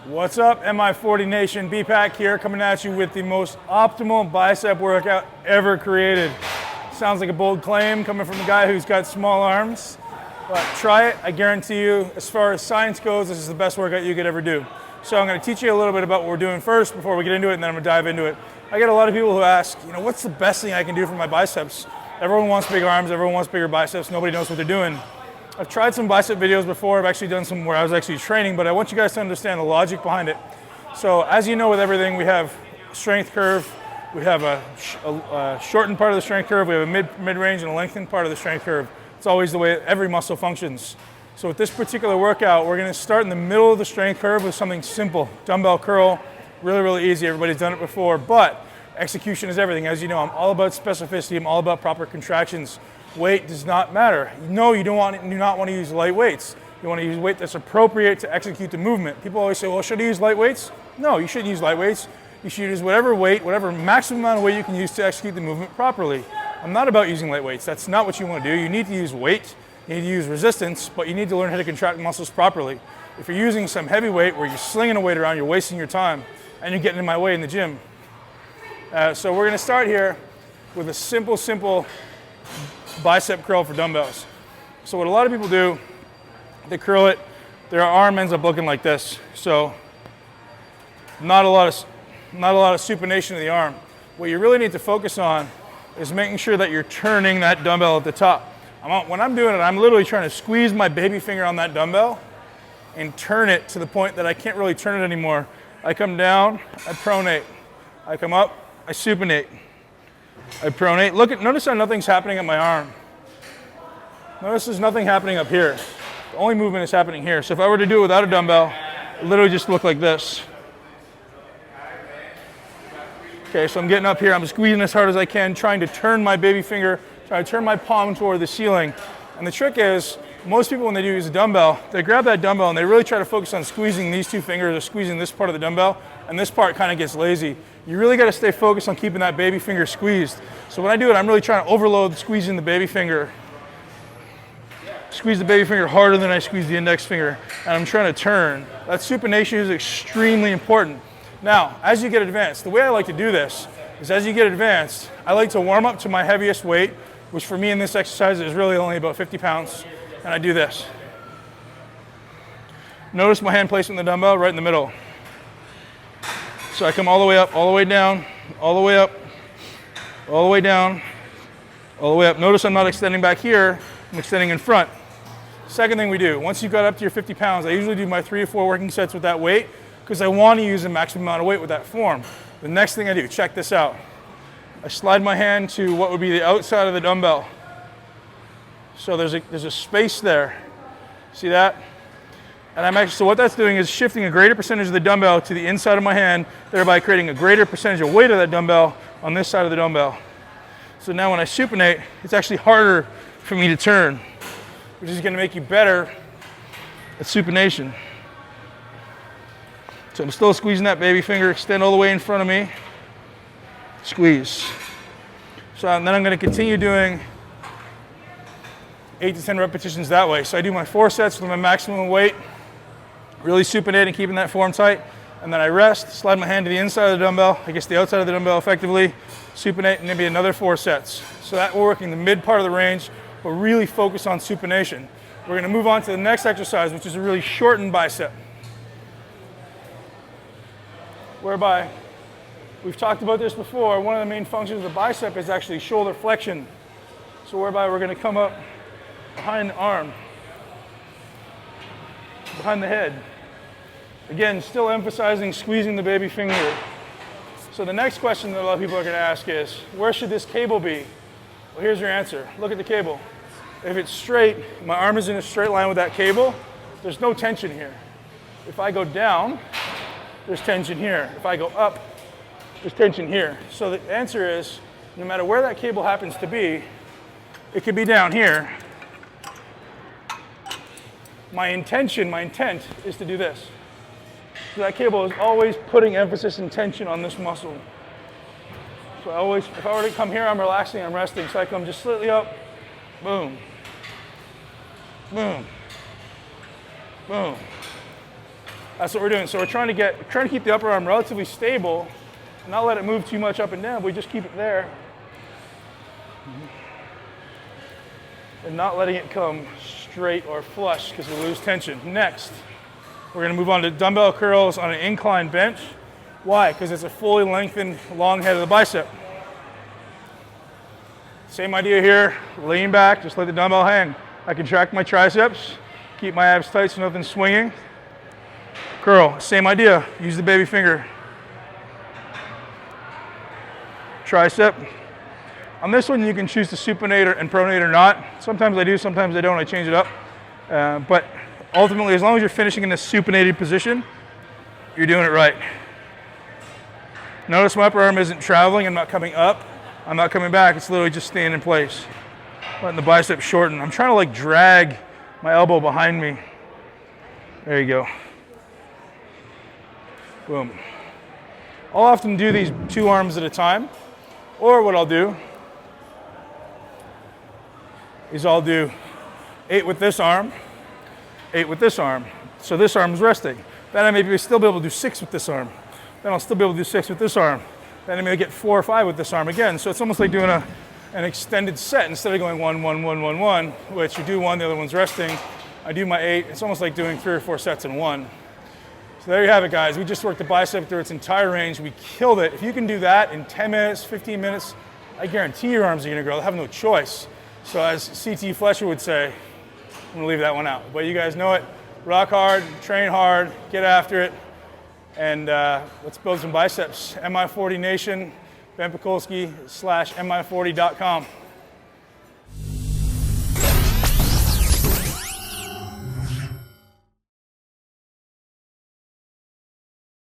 What's up, Mi40 Nation? B-Pack here, coming at you with the most optimal bicep workout ever created. Sounds like a bold claim coming from a guy who's got small arms, but try it. I guarantee you, as far as science goes, this is the best workout you could ever do. So I'm going to teach you a little bit about what we're doing first before we get into it, and then I'm going to dive into it. I get a lot of people who ask, what's the best thing I can do for my biceps? Everyone wants big arms, everyone wants bigger biceps, nobody knows what they're doing. I've tried some bicep videos before. I've actually done some where I was actually training, but I want you guys to understand the logic behind it. So as you know with everything, we have a strength curve, we have a shortened part of the strength curve, we have a mid-range and a lengthened part of the strength curve. It's always the way every muscle functions. So with this particular workout, we're gonna start in the middle of the strength curve with something simple. Dumbbell curl, really, really easy. Everybody's done it before, but execution is everything. As you know, I'm all about specificity, I'm all about proper contractions. Weight does not matter. No, you do not want to use light weights. You want to use weight that's appropriate to execute the movement. People always say, well, should I use light weights? No, you shouldn't use light weights. You should use whatever weight, whatever maximum amount of weight you can use to execute the movement properly. I'm not about using light weights. That's not what you want to do. You need to use weight, you need to use resistance, but you need to learn how to contract muscles properly. If you're using some heavy weight where you're slinging a weight around, you're wasting your time, and you're getting in my way in the gym. So we're going to start here with a simple bicep curl for dumbbells. So what a lot of people do, they curl it, their arm ends up looking like this. So not a lot of supination of the arm. What you really need to focus on is making sure that you're turning that dumbbell at the top. When I'm doing it, I'm literally trying to squeeze my baby finger on that dumbbell and turn it to the point that I can't really turn it anymore. I come down, I pronate. I come up, I supinate. I pronate. Notice how nothing's happening at my arm. Notice there's nothing happening up here. The only movement is happening here. So if I were to do it without a dumbbell, it literally just look like this. Okay, so I'm getting up here, I'm squeezing as hard as I can, trying to turn my baby finger, trying to turn my palm toward the ceiling. And the trick is, most people when they do use a dumbbell, they grab that dumbbell and they really try to focus on squeezing these two fingers or squeezing this part of the dumbbell, and this part kind of gets lazy. You really got to stay focused on keeping that baby finger squeezed. So when I do it, I'm really trying to overload squeezing the baby finger. Squeeze the baby finger harder than I squeeze the index finger, and I'm trying to turn. That supination is extremely important. Now, as you get advanced, the way I like to do this is as you get advanced, I like to warm up to my heaviest weight, which for me in this exercise is really only about 50 pounds, and I do this. Notice my hand placement in the dumbbell right in the middle. So I come all the way up, all the way down, all the way up, all the way down, all the way up. Notice I'm not extending back here, I'm extending in front. Second thing we do, once you've got up to your 50 pounds, I usually do my 3 or 4 working sets with that weight because I want to use the maximum amount of weight with that form. The next thing I do, check this out. I slide my hand to what would be the outside of the dumbbell. So there's a space there. See that? And so what that's doing is shifting a greater percentage of the dumbbell to the inside of my hand, thereby creating a greater percentage of weight of that dumbbell on this side of the dumbbell. So now when I supinate, it's actually harder for me to turn, which is going to make you better at supination. So I'm still squeezing that baby finger, extend all the way in front of me, squeeze. So then I'm going to continue doing 8 to 10 repetitions that way. So I do my 4 sets with my maximum weight, really supinating, keeping that form tight, and then I rest, slide my hand to the inside of the dumbbell, I guess the outside of the dumbbell effectively, supinate, and maybe another 4 sets. So that we're working the mid part of the range, but really focus on supination. We're gonna move on to the next exercise, which is a really shortened bicep. Whereby, we've talked about this before, one of the main functions of the bicep is actually shoulder flexion. So whereby we're gonna come up behind the arm, behind the head. Again, still emphasizing squeezing the baby finger. So the next question that a lot of people are going to ask is, where should this cable be? Well, here's your answer. Look at the cable. If it's straight, my arm is in a straight line with that cable, there's no tension here. If I go down, there's tension here. If I go up, there's tension here. So the answer is, no matter where that cable happens to be, it could be down here. My intent is to do this. So that cable is always putting emphasis and tension on this muscle. So if I were to come here, I'm relaxing, I'm resting. So I come just slightly up, boom, boom, boom, That's what we're doing. So we're trying to keep the upper arm relatively stable, and not let it move too much up and down. We just keep it there, and not letting it come straight or flush because we lose tension. Next, we're going to move on to dumbbell curls on an incline bench. Why? Because it's a fully lengthened long head of the bicep. Same idea here. Lean back, just let the dumbbell hang. I contract my triceps, keep my abs tight so nothing's swinging. Curl, same idea. Use the baby finger. Tricep. On this one, you can choose to supinate and pronate or not. Sometimes I do, sometimes I don't. I change it up. But ultimately, as long as you're finishing in this supinated position, you're doing it right. Notice my upper arm isn't traveling. I'm not coming up. I'm not coming back. It's literally just staying in place. Letting the bicep shorten. I'm trying to like drag my elbow behind me. There you go. Boom. I'll often do these 2 arms at a time. Or what I'll do is I'll do 8 with this arm, 8 with this arm. So this arm's resting. Then I may still be able to do 6 with this arm. Then I'll still be able to do 6 with this arm. Then I may get 4 or 5 with this arm again. So it's almost like doing an extended set instead of going 1, 1, 1, 1, 1, which you do 1, the other one's resting. I do my 8. It's almost like doing 3 or 4 sets in 1. So there you have it, guys. We just worked the bicep through its entire range. We killed it. If you can do that in 10 minutes, 15 minutes, I guarantee your arms are going to grow. They'll have no choice. So as C.T. Fletcher would say, I'm going to leave that one out. But you guys know it. Rock hard, train hard, get after it, and let's build some biceps. Mi40 Nation, Ben Pakulski /Mi40.com.